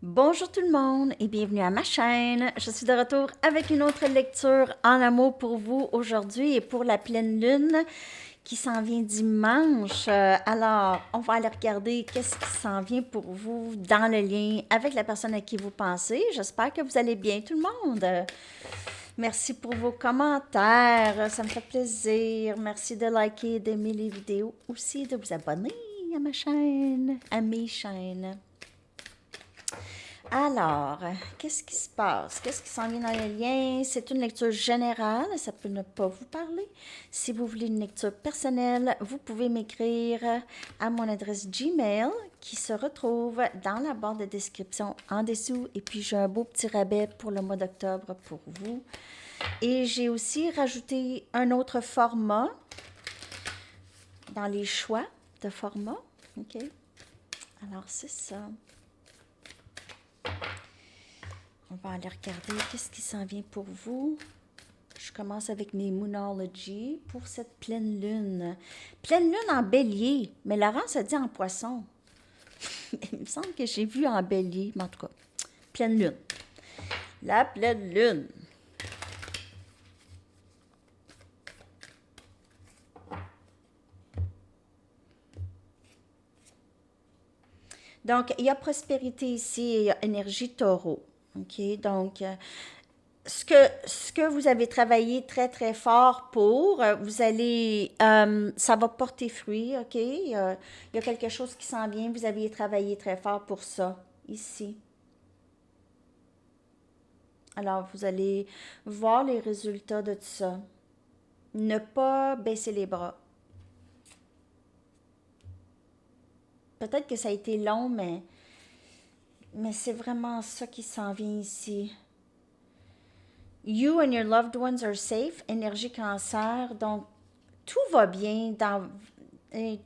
Bonjour tout le monde et bienvenue à ma chaîne. Je suis de retour avec une autre lecture en amour pour vous aujourd'hui et pour la pleine lune qui s'en vient dimanche. Alors, on va aller regarder qu'est-ce qui s'en vient pour vous dans le lien avec la personne à qui vous pensez. J'espère que vous allez bien tout le monde. Merci pour vos commentaires, ça me fait plaisir. Merci de liker, d'aimer les vidéos, aussi de vous abonner à ma chaîne, à mes chaînes. Alors, qu'est-ce qui se passe? Qu'est-ce qui s'en vient dans les liens? C'est une lecture générale, ça peut ne pas vous parler. Si vous voulez une lecture personnelle, vous pouvez m'écrire à mon adresse Gmail qui se retrouve dans la barre de description en dessous. Et puis, j'ai un beau petit rabais pour le mois d'octobre pour vous. Et j'ai aussi rajouté un autre format dans les choix de format. OK? Alors, c'est ça. On va aller regarder qu'est-ce qui s'en vient pour vous. Je commence avec mes Moonology pour cette pleine lune. Pleine lune en bélier, mais Laurence a dit en poisson. Il me semble que j'ai vu en bélier, mais en tout cas, pleine lune. La pleine lune. Donc, il y a prospérité ici et il y a énergie taureau. OK? Donc, ce que vous avez travaillé très, très fort pour, vous allez, ça va porter fruit, OK? Il y a quelque chose qui s'en vient, vous aviez travaillé très fort pour ça, ici. Alors, vous allez voir les résultats de tout ça. Ne pas baisser les bras. Peut-être que ça a été long, mais c'est vraiment ça qui s'en vient ici. You and your loved ones are safe, énergie cancer, donc tout va bien dans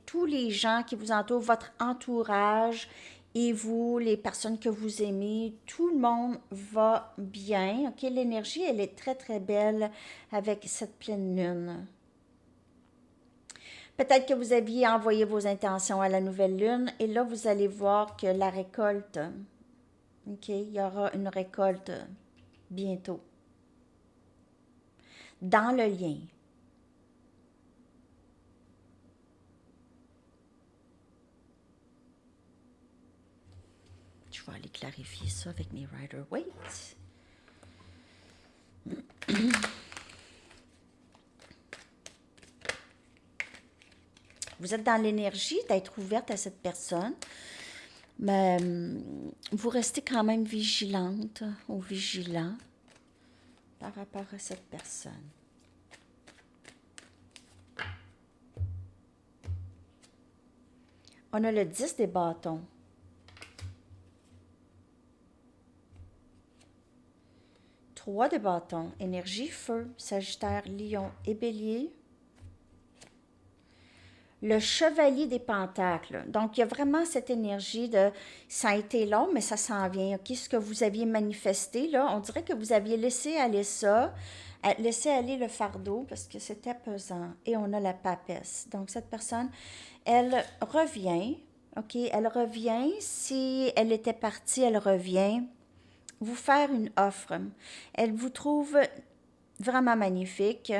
tous les gens qui vous entourent, votre entourage et vous, les personnes que vous aimez, tout le monde va bien. OK, l'énergie, elle est très, très belle avec cette pleine lune. Peut-être que vous aviez envoyé vos intentions à la nouvelle lune et là, vous allez voir que la récolte, OK, il y aura une récolte bientôt dans le lien. Je vais aller clarifier ça avec mes Rider-Waite. Vous êtes dans l'énergie d'être ouverte à cette personne, mais vous restez quand même vigilante ou vigilant par rapport à cette personne. On a le 10 des bâtons. Trois des bâtons. Énergie, feu, Sagittaire, Lion et Bélier. Le chevalier des pentacles. Donc, il y a vraiment cette énergie de ça a été long, mais ça s'en vient. OK, ce que vous aviez manifesté, là, on dirait que vous aviez laissé aller ça, laissé aller le fardeau parce que c'était pesant. Et on a la papesse. Donc, cette personne, elle revient. OK, elle revient. Si elle était partie, elle revient vous faire une offre. Elle vous trouve vraiment magnifique,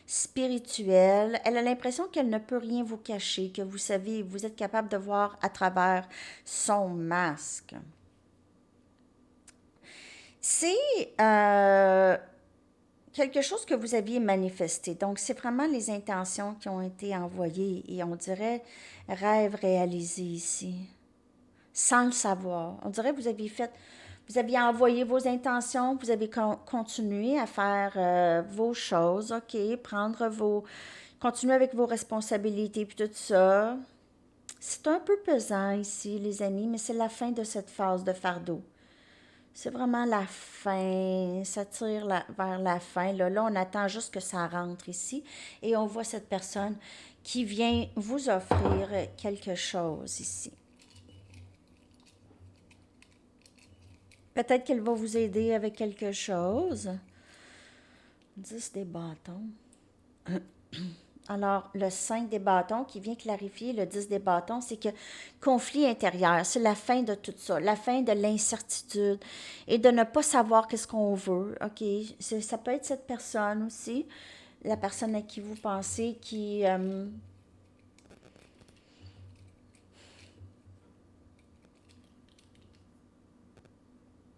spirituelle. Elle a l'impression qu'elle ne peut rien vous cacher, que vous savez, vous êtes capable de voir à travers son masque. C'est quelque chose que vous aviez manifesté. Donc, c'est vraiment les intentions qui ont été envoyées et on dirait rêve réalisé ici, sans le savoir. On dirait que vous aviez envoyé vos intentions, vous avez continué à faire vos choses, OK, continuer avec vos responsabilités puis tout ça. C'est un peu pesant ici, les amis, mais c'est la fin de cette phase de fardeau. C'est vraiment la fin, ça tire vers la fin. Là, on attend juste que ça rentre ici et on voit cette personne qui vient vous offrir quelque chose ici. Peut-être qu'elle va vous aider avec quelque chose. 10 des bâtons. Alors, le 5 des bâtons qui vient clarifier le 10 des bâtons, c'est que conflit intérieur, c'est la fin de tout ça, la fin de l'incertitude et de ne pas savoir qu'est-ce qu'on veut. OK, ça peut être cette personne aussi, la personne à qui vous pensez qui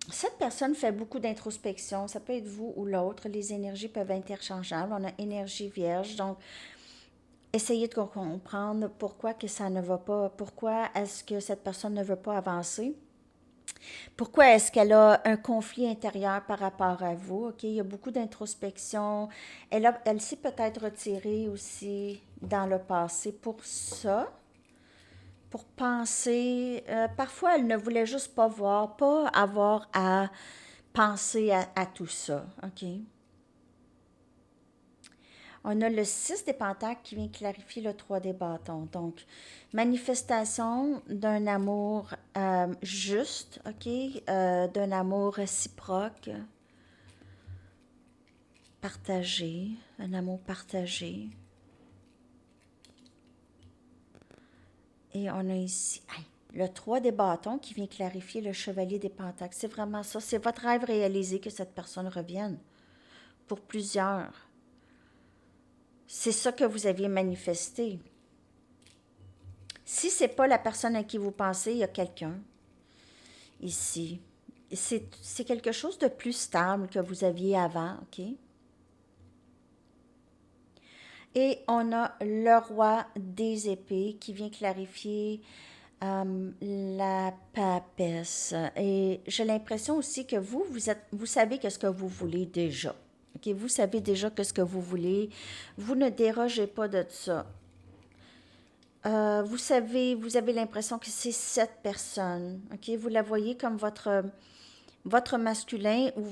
cette personne fait beaucoup d'introspection, ça peut être vous ou l'autre, les énergies peuvent être interchangeables. On a énergie vierge, donc essayez de comprendre pourquoi que ça ne va pas, pourquoi est-ce que cette personne ne veut pas avancer. Pourquoi est-ce qu'elle a un conflit intérieur par rapport à vous? OK, il y a beaucoup d'introspection. Elle s'est peut-être retirée aussi dans le passé pour ça, pour penser. Parfois, elle ne voulait juste pas voir, pas avoir à penser à tout ça. OK? On a le 6 des pentacles qui vient clarifier le 3 des bâtons. Donc, manifestation d'un amour juste, OK? D'un amour réciproque, partagé, un amour partagé. Et on a ici le 3 des bâtons qui vient clarifier le chevalier des pentacles. C'est vraiment ça. C'est votre rêve réalisé que cette personne revienne. Pour plusieurs. C'est ça que vous aviez manifesté. Si c'est pas la personne à qui vous pensez, il y a quelqu'un ici. C'est quelque chose de plus stable que vous aviez avant, OK? Et on a le roi des épées qui vient clarifier la papesse. Et j'ai l'impression aussi que vous savez qu'est-ce que vous voulez déjà. OK? Vous savez déjà qu'est-ce que vous voulez. Vous ne dérogez pas de ça. Vous savez, vous avez l'impression que c'est cette personne. OK? Vous la voyez comme votre masculin ou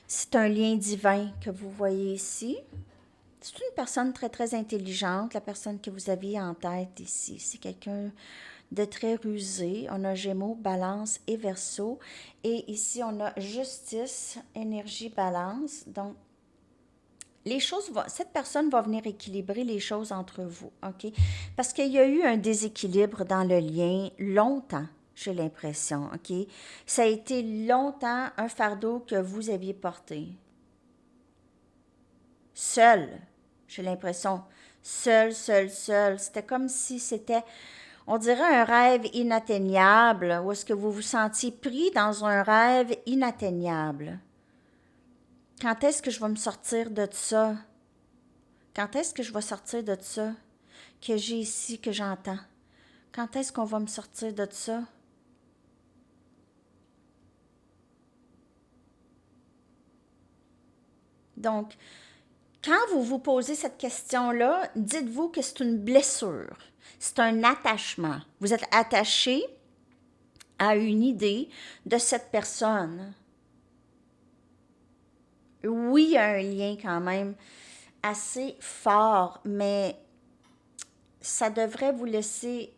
c'est un lien divin que vous voyez ici. C'est une personne très, très intelligente, la personne que vous aviez en tête ici. C'est quelqu'un de très rusé. On a Gémeaux, Balance et Verseau. Et ici, on a Justice, Énergie, Balance. Donc, cette personne va venir équilibrer les choses entre vous, OK? Parce qu'il y a eu un déséquilibre dans le lien longtemps, j'ai l'impression, OK? Ça a été longtemps un fardeau que vous aviez porté. Seul, j'ai l'impression. Seul, seul, seul. C'était comme si c'était, on dirait un rêve inatteignable, où est-ce que vous vous sentiez pris dans un rêve inatteignable. Quand est-ce que je vais me sortir de ça? Quand est-ce que je vais sortir de ça? Que j'ai ici, que j'entends. Quand est-ce qu'on va me sortir de ça? Donc, quand vous vous posez cette question-là, dites-vous que c'est une blessure. C'est un attachement. Vous êtes attaché à une idée de cette personne. Oui, il y a un lien quand même assez fort, mais ça devrait vous laisser.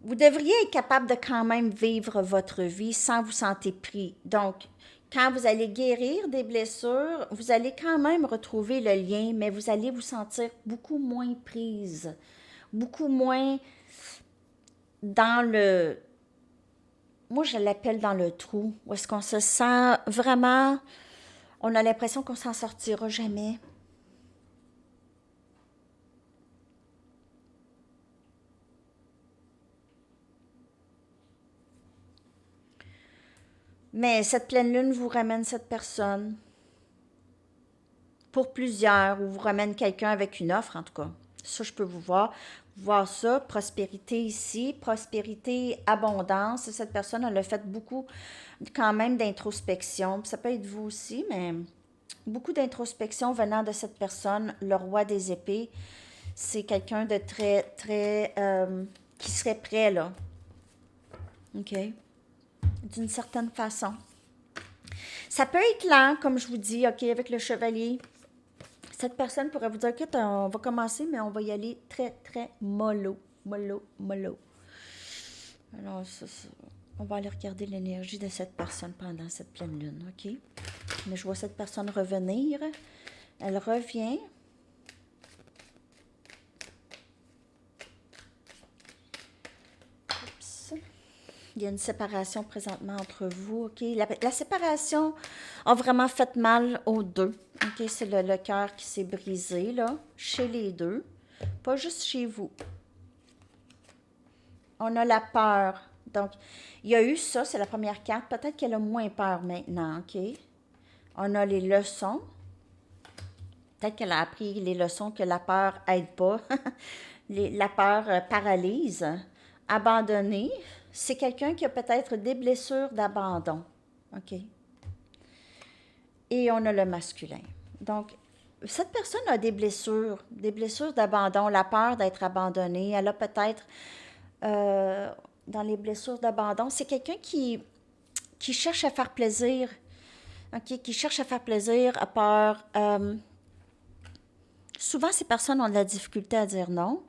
Vous devriez être capable de quand même vivre votre vie sans vous sentir pris. Donc, quand vous allez guérir des blessures, vous allez quand même retrouver le lien, mais vous allez vous sentir beaucoup moins prise, beaucoup moins dans le. Moi, je l'appelle dans le trou, où est-ce qu'on se sent vraiment. On a l'impression qu'on s'en sortira jamais. Mais cette pleine lune vous ramène cette personne. Pour plusieurs, ou vous ramène quelqu'un avec une offre, en tout cas. Ça, je peux voir ça. Prospérité ici, prospérité, abondance. Cette personne, elle a fait beaucoup quand même d'introspection. Ça peut être vous aussi, mais beaucoup d'introspection venant de cette personne, le roi des épées. C'est quelqu'un de très, très... qui serait prêt, là. OK? D'une certaine façon. Ça peut être lent, comme je vous dis, OK, avec le chevalier. Cette personne pourrait vous dire, OK, on va commencer, mais on va y aller très, très mollo. Mollo, mollo. Alors, on va aller regarder l'énergie de cette personne pendant cette pleine lune, OK? Mais je vois cette personne revenir Elle revient. Oups. Il y a une séparation présentement entre vous. OK? La séparation a vraiment fait mal aux deux. OK? C'est le cœur qui s'est brisé, là, chez les deux. Pas juste chez vous. On a la peur. Donc, il y a eu ça, c'est la première carte. Peut-être qu'elle a moins peur maintenant, OK? On a les leçons. Peut-être qu'elle a appris les leçons que la peur aide pas. La peur paralyse. Abandonner, c'est quelqu'un qui a peut-être des blessures d'abandon. OK? Et on a le masculin. Donc, cette personne a des blessures d'abandon, la peur d'être abandonnée. Elle a peut-être, dans les blessures d'abandon, c'est quelqu'un qui cherche à faire plaisir. OK? Qui cherche à faire plaisir, a peur. Souvent, ces personnes ont de la difficulté à dire non,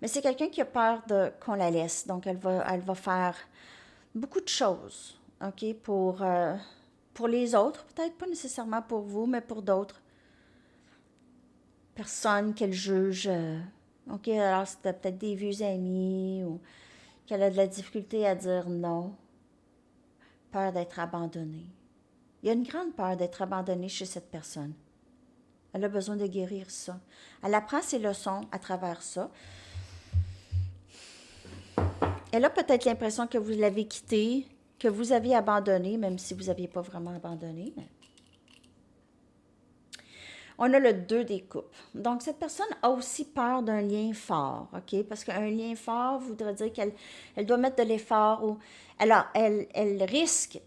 mais c'est quelqu'un qui a peur qu'on la laisse. Donc, elle va faire beaucoup de choses, OK, pour les autres, peut-être pas nécessairement pour vous, mais pour d'autres personnes qu'elle juge. OK, alors c'était peut-être des vieux amis ou qu'elle a de la difficulté à dire non, peur d'être abandonnée. Il y a une grande peur d'être abandonnée chez cette personne. Elle a besoin de guérir ça. Elle apprend ses leçons à travers ça. Elle a peut-être l'impression que vous l'avez quittée, que vous avez abandonné, même si vous n'aviez pas vraiment abandonné. Mais... On a le 2 des coupes. Donc, cette personne a aussi peur d'un lien fort, OK? Parce qu'un lien fort voudrait dire qu'elle doit mettre de l'effort ou elle risque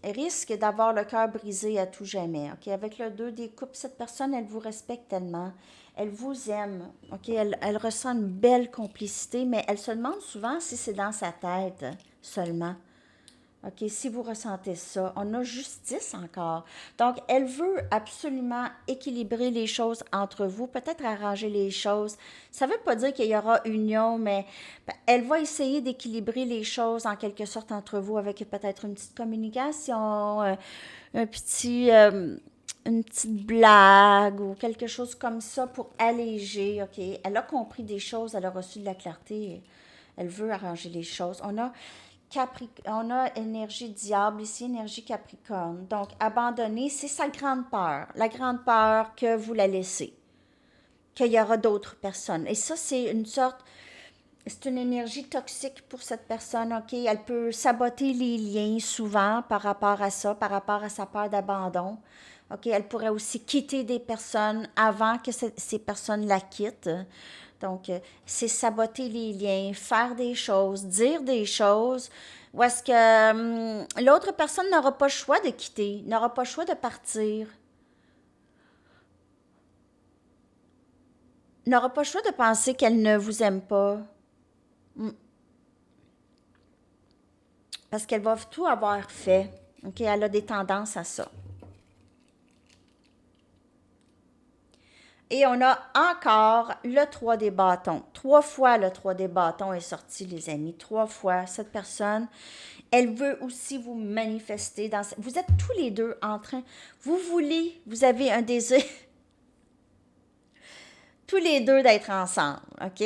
d'avoir le cœur brisé à tout jamais, OK? Avec le 2 des coupes, cette personne, elle vous respecte tellement. Elle vous aime, OK? Elle ressent une belle complicité, mais elle se demande souvent si c'est dans sa tête seulement. OK, si vous ressentez ça, on a justice encore. Donc, elle veut absolument équilibrer les choses entre vous, peut-être arranger les choses. Ça ne veut pas dire qu'il y aura union, mais elle va essayer d'équilibrer les choses en quelque sorte entre vous avec peut-être une petite communication, un petit, une petite blague ou quelque chose comme ça pour alléger. OK, elle a compris des choses, elle a reçu de la clarté, elle veut arranger les choses. On a énergie diable ici, énergie capricorne. Donc, abandonner, c'est sa grande peur. La grande peur que vous la laissez, qu'il y aura d'autres personnes. Et ça, c'est une énergie toxique pour cette personne, OK? Elle peut saboter les liens souvent par rapport à ça, par rapport à sa peur d'abandon. OK? Elle pourrait aussi quitter des personnes avant que ces personnes la quittent. Donc, c'est saboter les liens, faire des choses, dire des choses, ou est-ce que l'autre personne n'aura pas le choix de quitter, n'aura pas le choix de partir, n'aura pas le choix de penser qu'elle ne vous aime pas, parce qu'elle va tout avoir fait. OK? Elle a des tendances à ça. Et on a encore le 3 des bâtons. 3 fois le 3 des bâtons est sorti, les amis. 3 fois. Cette personne, elle veut aussi vous manifester. Vous êtes tous les deux en train. Vous avez un désir, tous les deux d'être ensemble. OK?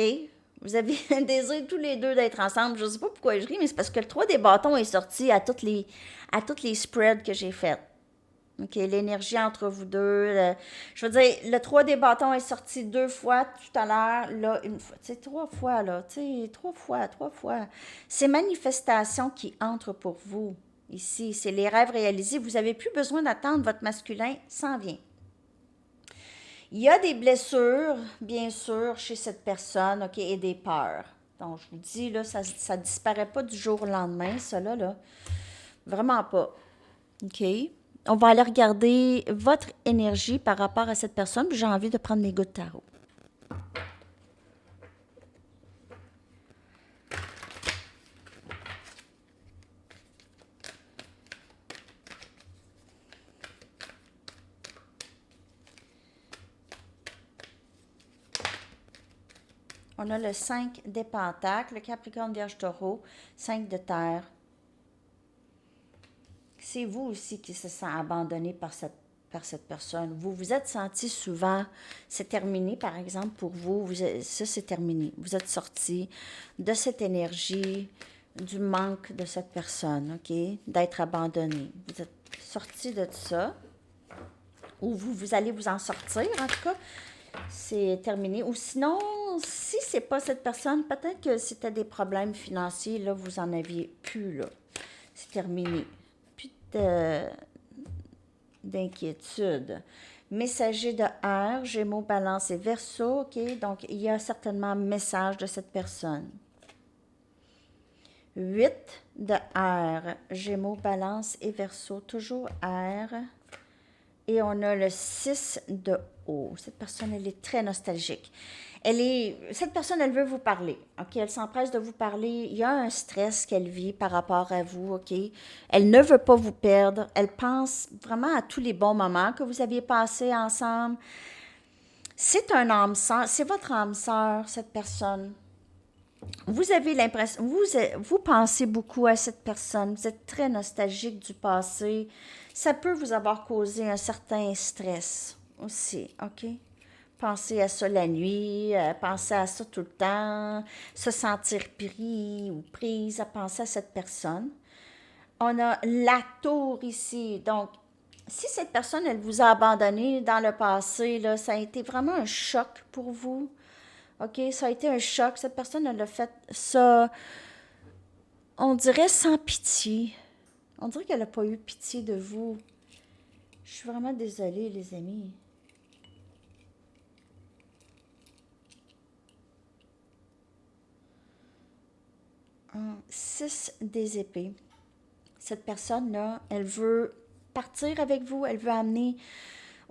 Vous avez un désir tous les deux d'être ensemble. Je ne sais pas pourquoi je ris, mais c'est parce que le 3 des bâtons est sorti à toutes les spreads que j'ai faites. OK, l'énergie entre vous deux. Je veux dire, le 3 des bâtons est sorti 2 fois tout à l'heure, là, une fois. Tu sais, 3 fois, là. Tu sais, 3 fois, 3 fois. C'est manifestations qui entrent pour vous ici. C'est les rêves réalisés. Vous n'avez plus besoin d'attendre. Votre masculin s'en vient. Il y a des blessures, bien sûr, chez cette personne, OK, et des peurs. Donc, je vous dis, là, ça ne disparaît pas du jour au lendemain, ça, là. Vraiment pas. OK? On va aller regarder votre énergie par rapport à cette personne. Puis j'ai envie de prendre mes gouttes de tarot. On a le 5 des pentacles, le Capricorne, Vierge, Taureau, 5 de terre. C'est vous aussi qui se sent abandonné par cette par cette personne. Vous vous êtes senti souvent, c'est terminé par exemple pour vous, ça c'est terminé. Vous êtes sorti de cette énergie, du manque de cette personne, OK? D'être abandonné. Vous êtes sorti de ça, ou vous allez vous en sortir en tout cas. C'est terminé. Ou sinon, si c'est pas cette personne, peut-être que c'était des problèmes financiers, là, vous en aviez plus, là. C'est terminé. Plus d'inquiétude. Messager de air, Gémeaux, Balance et Verseau, OK? Donc, il y a certainement un message de cette personne. 8 de air, Gémeaux, Balance et Verseau, toujours air. Et on a le 6 de eau. Cette personne, elle est très nostalgique. Cette personne, elle veut vous parler, OK? Elle s'empresse de vous parler. Il y a un stress qu'elle vit par rapport à vous, OK? Elle ne veut pas vous perdre. Elle pense vraiment à tous les bons moments que vous aviez passés ensemble. C'est un âme sœur, c'est votre âme sœur, cette personne. Vous avez l'impression, vous pensez beaucoup à cette personne, vous êtes très nostalgique du passé. Ça peut vous avoir causé un certain stress aussi, OK? Pensez à ça la nuit, pensez à ça tout le temps, se sentir pris ou prise à penser à cette personne. On a la tour ici, donc si cette personne, elle vous a abandonné dans le passé, là, ça a été vraiment un choc pour vous. OK, ça a été un choc. Cette personne, elle a fait ça, on dirait sans pitié. On dirait qu'elle n'a pas eu pitié de vous. Je suis vraiment désolée, les amis. Six des épées. Cette personne-là, elle veut partir avec vous, elle veut amener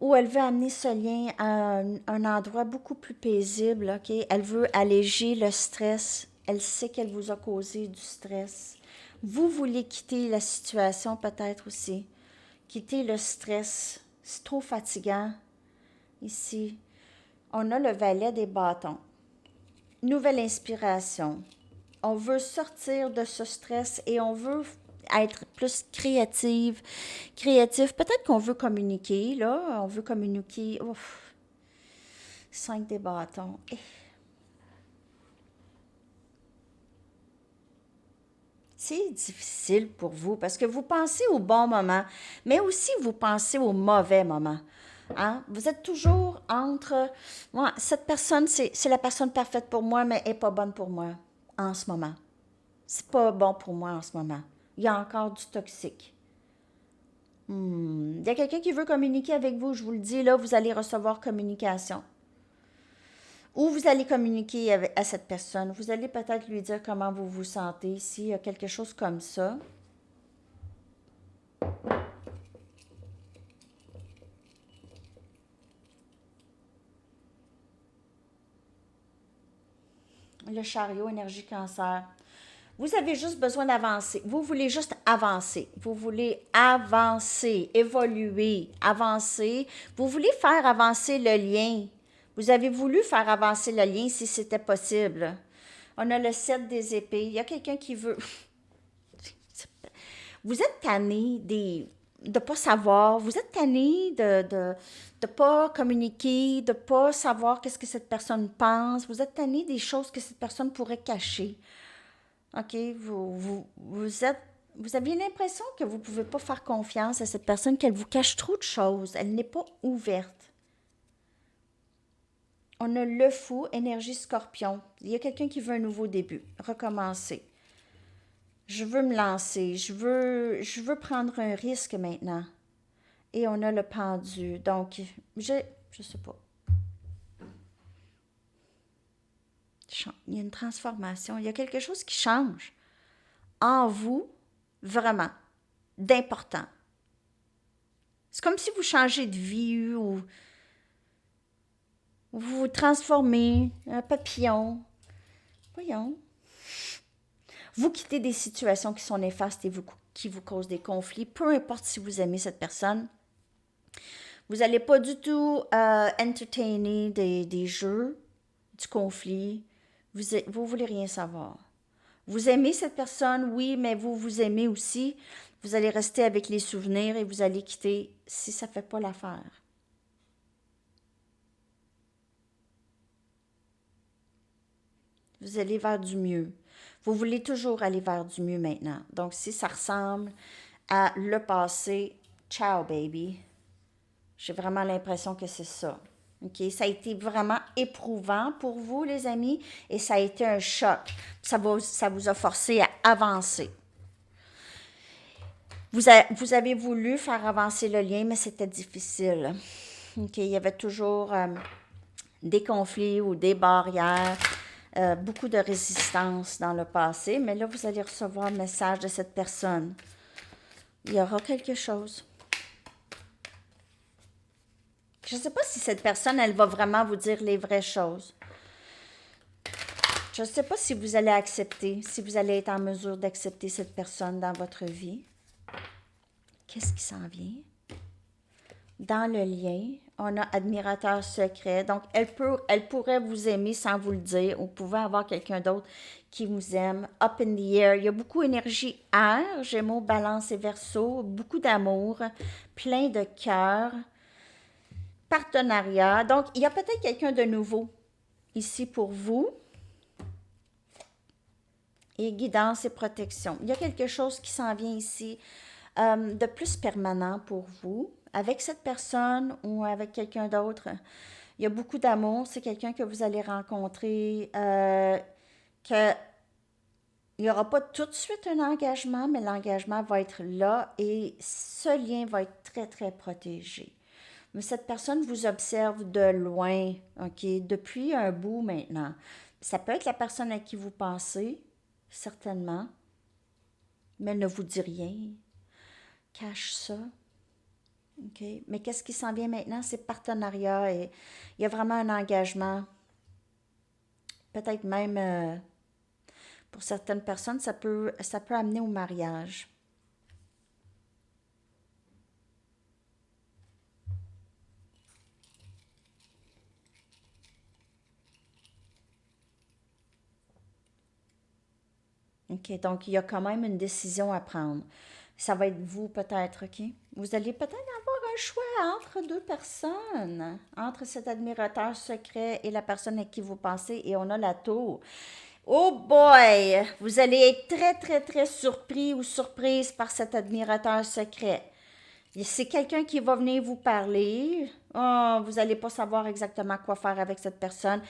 ce lien à un endroit beaucoup plus paisible, OK? Elle veut alléger le stress. Elle sait qu'elle vous a causé du stress. Vous voulez quitter la situation peut-être aussi. Quitter le stress. C'est trop fatigant. Ici, on a le valet des bâtons. Nouvelle inspiration. On veut sortir de ce stress et on veut être plus créative. Créatif, peut-être qu'on veut communiquer, là. On veut communiquer. Ouf. 5 des bâtons. C'est difficile pour vous parce que vous pensez au bon moment, mais aussi vous pensez au mauvais moment. Hein? Vous êtes toujours entre, moi, cette personne, c'est la personne parfaite pour moi, mais elle n'est pas bonne pour moi en ce moment. C'est pas bon pour moi en ce moment. Il y a encore du toxique. Il y a quelqu'un qui veut communiquer avec vous, je vous le dis, là, vous allez recevoir communication. Ou vous allez communiquer à cette personne. Vous allez peut-être lui dire comment vous vous sentez, s'il y a quelque chose comme ça. Le chariot, énergie cancer. Vous avez juste besoin d'avancer. Vous voulez juste avancer. Vous voulez avancer, évoluer, avancer. Vous voulez faire avancer le lien. Vous avez voulu faire avancer le lien si c'était possible. On a le 7 des épées. Il y a quelqu'un qui veut... Vous êtes tanné de ne pas savoir. Vous êtes tanné de pas communiquer, de pas savoir qu'est-ce que cette personne pense. Vous êtes tanné des choses que cette personne pourrait cacher. OK? Vous avez l'impression que vous ne pouvez pas faire confiance à cette personne, qu'elle vous cache trop de choses. Elle n'est pas ouverte. On a le fou, énergie scorpion. Il y a quelqu'un qui veut un nouveau début, recommencer. Je veux me lancer, je veux prendre un risque maintenant. Et on a le pendu. Donc, je sais pas. Il y a une transformation. Il y a quelque chose qui change en vous, vraiment, d'important. C'est comme si vous changez de vie ou vous vous transformez, un papillon. Voyons. Vous quittez des situations qui sont néfastes et qui vous causent des conflits, peu importe si vous aimez cette personne. Vous n'allez pas du tout entertainer des jeux, du conflit. Vous voulez rien savoir. Vous aimez cette personne, oui, mais vous aimez aussi. Vous allez rester avec les souvenirs et vous allez quitter si ça ne fait pas l'affaire. Vous allez vers du mieux. Vous voulez toujours aller vers du mieux maintenant. Donc, si ça ressemble à le passé, ciao baby. J'ai vraiment l'impression que c'est ça. OK? Ça a été vraiment éprouvant pour vous, les amis, et ça a été un choc. Ça vous a forcé à avancer. Vous avez voulu faire avancer le lien, mais c'était difficile. OK? Il y avait toujours des conflits ou des barrières, beaucoup de résistance dans le passé, mais là, vous allez recevoir un message de cette personne. Il y aura quelque chose. Je ne sais pas si cette personne, elle va vraiment vous dire les vraies choses. Je ne sais pas si vous allez accepter, si vous allez être en mesure d'accepter cette personne dans votre vie. Qu'est-ce qui s'en vient? Dans le lien, on a admirateur secret. Donc, elle pourrait vous aimer sans vous le dire. Vous pouvez avoir quelqu'un d'autre qui vous aime. Up in the air. Il y a beaucoup d'énergie air, Gémeaux, Balance et Verseau. Beaucoup d'amour, plein de cœur. Partenariat. Donc, il y a peut-être quelqu'un de nouveau ici pour vous. Et guidance et protection. Il y a quelque chose qui s'en vient ici de plus permanent pour vous. Avec cette personne ou avec quelqu'un d'autre, il y a beaucoup d'amour. C'est quelqu'un que vous allez rencontrer, que il n'y aura pas tout de suite un engagement, mais l'engagement va être là et ce lien va être très, très protégé. Mais cette personne vous observe de loin, OK, depuis un bout maintenant. Ça peut être la personne à qui vous pensez, certainement, mais elle ne vous dit rien. Cache ça. OK. Mais qu'est-ce qui s'en vient maintenant? C'est partenariat et il y a vraiment un engagement. Peut-être même, pour certaines personnes, ça peut amener au mariage. OK. Donc, il y a quand même une décision à prendre. Ça va être vous peut-être, OK? Vous allez peut-être avoir un choix entre deux personnes, entre cet admirateur secret et la personne à qui vous pensez, et on a la tour. Oh boy! Vous allez être très, très, très surpris ou surprise par cet admirateur secret. C'est quelqu'un qui va venir vous parler. Oh, vous n'allez pas savoir exactement quoi faire avec cette personne.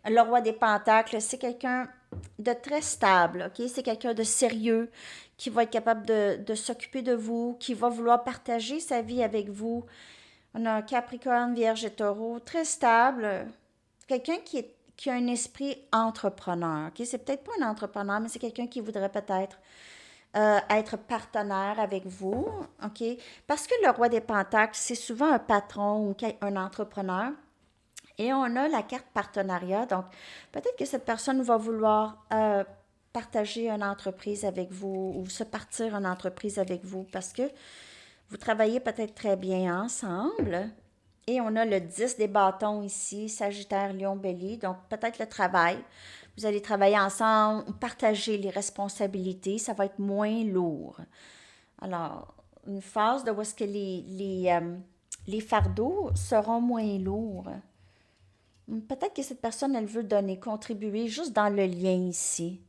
Le roi des pentacles, c'est quelqu'un de très stable, OK? C'est quelqu'un de sérieux qui va être capable de s'occuper de vous, qui va vouloir partager sa vie avec vous. On a Capricorne, Vierge et Taureau, très stable. Quelqu'un qui a un esprit entrepreneur, OK? C'est peut-être pas un entrepreneur, mais c'est quelqu'un qui voudrait peut-être être partenaire avec vous, OK? Parce que le roi des pentacles, c'est souvent un patron ou un entrepreneur. Et on a la carte partenariat. Donc, peut-être que cette personne va vouloir partager une entreprise avec vous ou se partir une entreprise avec vous parce que vous travaillez peut-être très bien ensemble. Et on a le 10 des bâtons ici, Sagittaire, Lion, Bélier. Donc, peut-être le travail. Vous allez travailler ensemble, partager les responsabilités. Ça va être moins lourd. Alors, une phase de où est-ce que les fardeaux seront moins lourds. Peut-être que cette personne, elle veut donner, contribuer juste dans le lien ici.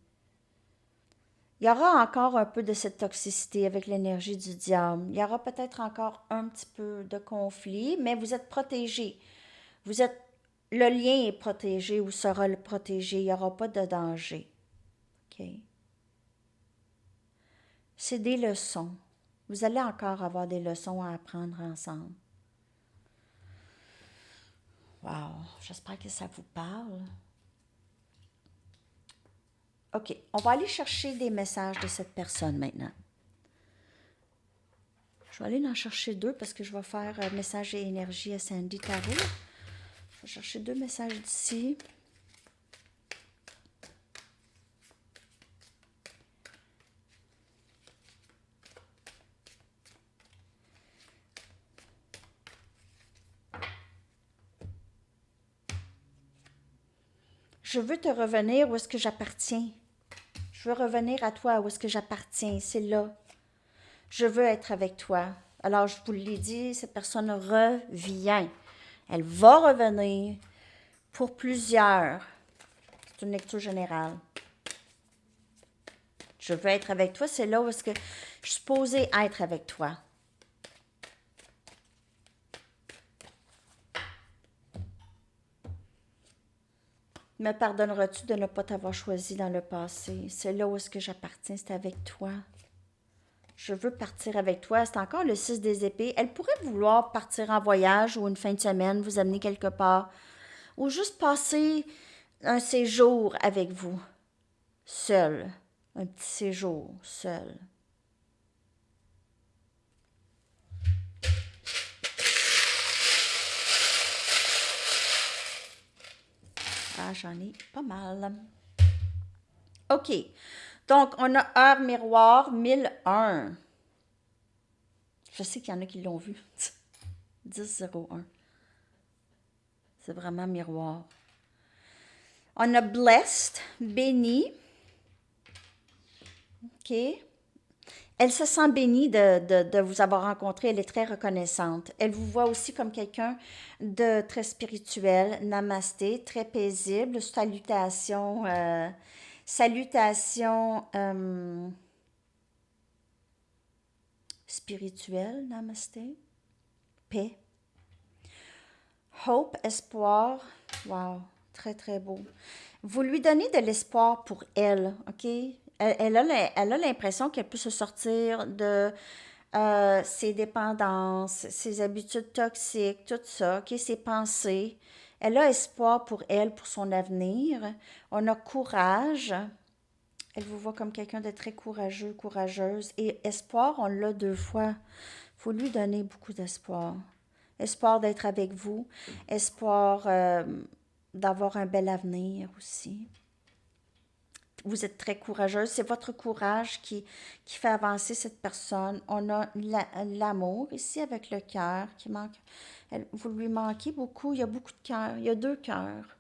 Il y aura encore un peu de cette toxicité avec l'énergie du diable. Il y aura peut-être encore un petit peu de conflit, mais vous êtes protégé. Vous êtes, le lien est protégé ou sera le protégé. Il n'y aura pas de danger. OK? C'est des leçons. Vous allez encore avoir des leçons à apprendre ensemble. Wow, j'espère que ça vous parle. OK, on va aller chercher des messages de cette personne maintenant. Je vais aller en chercher deux parce que je vais faire message et énergie à Sandy Tarot. Je vais chercher deux messages d'ici. Je veux te revenir où est-ce que j'appartiens. Je veux revenir à toi où est-ce que j'appartiens. C'est là. Je veux être avec toi. Alors, je vous l'ai dit, cette personne revient. Elle va revenir pour plusieurs. C'est une lecture générale. Je veux être avec toi. C'est là où est-ce que je suis supposée être avec toi. Me pardonneras-tu de ne pas t'avoir choisi dans le passé? C'est là où est-ce que j'appartiens, c'est avec toi. Je veux partir avec toi. C'est encore le 6 des épées. Elle pourrait vouloir partir en voyage ou une fin de semaine, vous amener quelque part. Ou juste passer un séjour avec vous, seul. Un petit séjour, seul. Ah, j'en ai pas mal. OK. Donc, on a heure miroir 1001. Je sais qu'il y en a qui l'ont vu. 1001. C'est vraiment miroir. On a blessed, béni. OK. Elle se sent bénie de vous avoir rencontré. Elle est très reconnaissante. Elle vous voit aussi comme quelqu'un de très spirituel. Namasté, très paisible. Salutations. Salutations spirituelles. Namasté. Paix. Hope, espoir. Wow, très, très beau. Vous lui donnez de l'espoir pour elle, OK? Elle a l'impression qu'elle peut se sortir de ses dépendances, ses habitudes toxiques, tout ça, OK? Ses pensées. Elle a espoir pour elle, pour son avenir. On a courage. Elle vous voit comme quelqu'un de très courageux, courageuse. Et espoir, on l'a deux fois. Il faut lui donner beaucoup d'espoir. Espoir d'être avec vous. Espoir d'avoir un bel avenir aussi. Vous êtes très courageuse. C'est votre courage qui fait avancer cette personne. On a l'amour ici avec le cœur qui manque. Vous lui manquez beaucoup. Il y a beaucoup de cœurs. Il y a deux cœurs.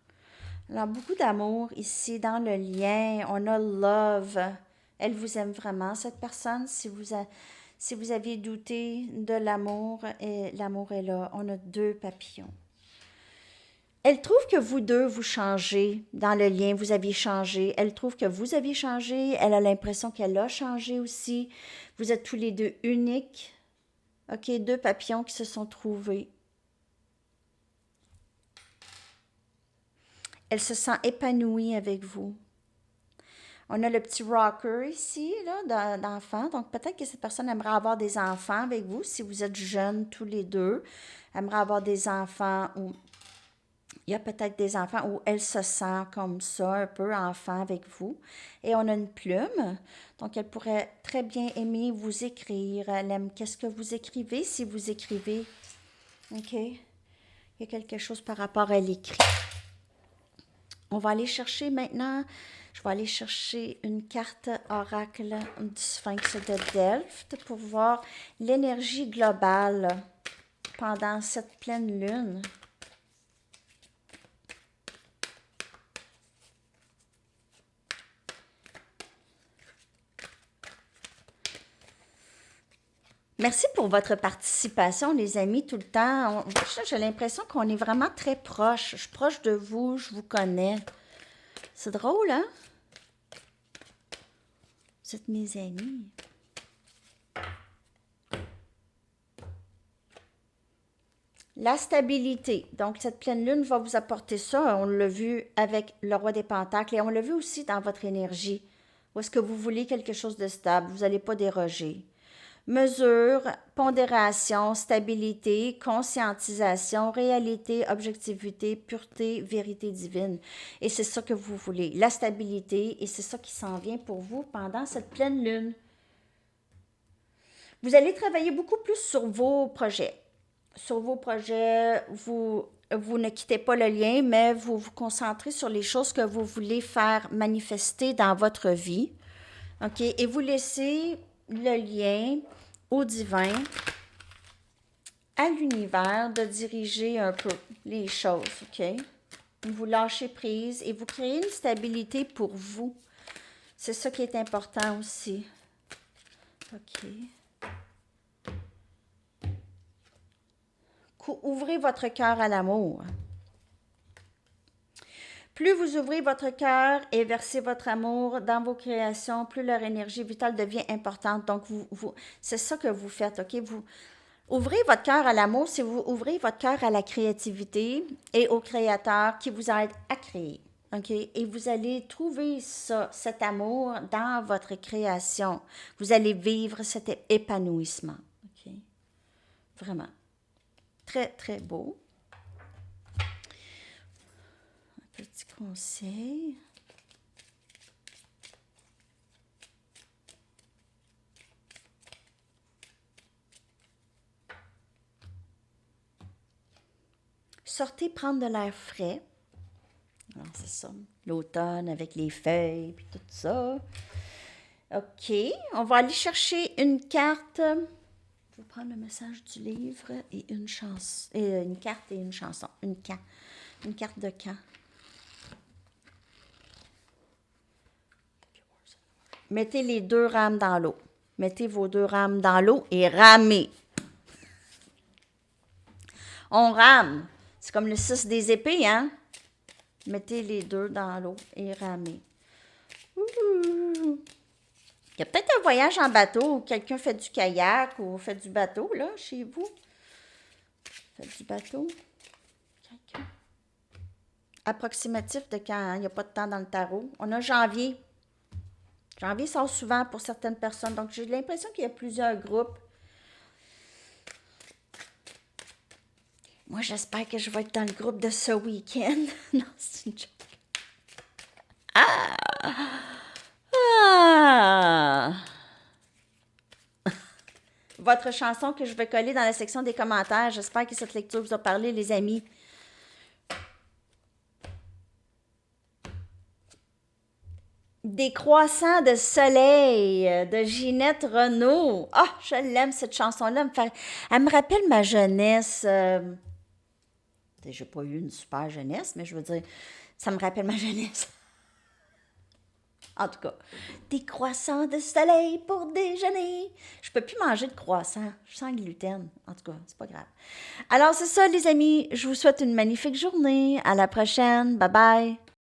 Alors, beaucoup d'amour ici dans le lien. On a love. Elle vous aime vraiment, cette personne. Si vous aviez douté de l'amour, et l'amour est là. On a deux papillons. Elle trouve que vous deux, vous changez dans le lien, vous aviez changé. Elle trouve que vous aviez changé. Elle a l'impression qu'elle a changé aussi. Vous êtes tous les deux uniques. OK, deux papillons qui se sont trouvés. Elle se sent épanouie avec vous. On a le petit rocker ici, là, d'enfant. Donc, peut-être que cette personne aimerait avoir des enfants avec vous, si vous êtes jeunes tous les deux. Aimerait avoir des enfants ou il y a peut-être des enfants où elle se sent comme ça, un peu enfant avec vous. Et on a une plume. Donc, elle pourrait très bien aimer vous écrire. Elle aime qu'est-ce que vous écrivez si vous écrivez. OK? Il y a quelque chose par rapport à l'écrit. On va aller chercher maintenant, je vais aller chercher une carte oracle du Sphinx de Delft pour voir l'énergie globale pendant cette pleine lune. Merci pour votre participation, les amis, tout le temps. J'ai l'impression qu'on est vraiment très proches. Je suis proche de vous, je vous connais. C'est drôle, hein? Vous êtes mes amis. La stabilité. Donc, cette pleine lune va vous apporter ça. On l'a vu avec le roi des pentacles et on l'a vu aussi dans votre énergie. Où est-ce que vous voulez quelque chose de stable? Vous n'allez pas déroger. Mesure, pondération, stabilité, conscientisation, réalité, objectivité, pureté, vérité divine. Et c'est ça que vous voulez, la stabilité, et c'est ça qui s'en vient pour vous pendant cette pleine lune. Vous allez travailler beaucoup plus sur vos projets. Sur vos projets, vous ne quittez pas le lien, mais vous vous concentrez sur les choses que vous voulez faire manifester dans votre vie. OK? Et vous laissez le lien au divin, à l'univers, de diriger un peu les choses, OK? Vous lâchez prise et vous créez une stabilité pour vous. C'est ça qui est important aussi. OK. ouvrez votre cœur à l'amour. Plus vous ouvrez votre cœur et versez votre amour dans vos créations, plus leur énergie vitale devient importante. Donc, c'est ça que vous faites, OK? Vous ouvrez votre cœur à l'amour, si vous ouvrez votre cœur à la créativité et au créateur qui vous aide à créer. OK? Et vous allez trouver ça, cet amour dans votre création. Vous allez vivre cet épanouissement. OK? Vraiment. Très, très beau. Un petit conseil. Sortez prendre de l'air frais. Alors, c'est ça. L'automne avec les feuilles puis tout ça. OK. On va aller chercher une carte. Je vais prendre le message du livre et une chanson. Une carte et une chanson. Une carte de camp. Mettez les 2 rames dans l'eau. Mettez vos 2 rames dans l'eau et ramez. On rame. C'est comme le 6 des épées, hein? Mettez les 2 dans l'eau et ramez. Il y a peut-être un voyage en bateau où quelqu'un fait du kayak ou fait du bateau, là, chez vous. Fait du bateau. Quelqu'un. Approximatif de quand il n'y a pas de temps dans le tarot. On a janvier. Janvier sort souvent pour certaines personnes. Donc, j'ai l'impression qu'il y a plusieurs groupes. Moi, j'espère que je vais être dans le groupe de ce week-end. Non, c'est une joke. Votre chanson que je vais coller dans la section des commentaires. J'espère que cette lecture vous a parlé, les amis. Des croissants de soleil de Ginette Renault. Ah, je l'aime cette chanson-là. Elle me rappelle ma jeunesse. J'ai pas eu une super jeunesse, mais je veux dire, ça me rappelle ma jeunesse. En tout cas, des croissants de soleil pour déjeuner. Je peux plus manger de croissants. Je sens gluten. En tout cas, c'est pas grave. Alors, c'est ça, les amis. Je vous souhaite une magnifique journée. À la prochaine. Bye bye.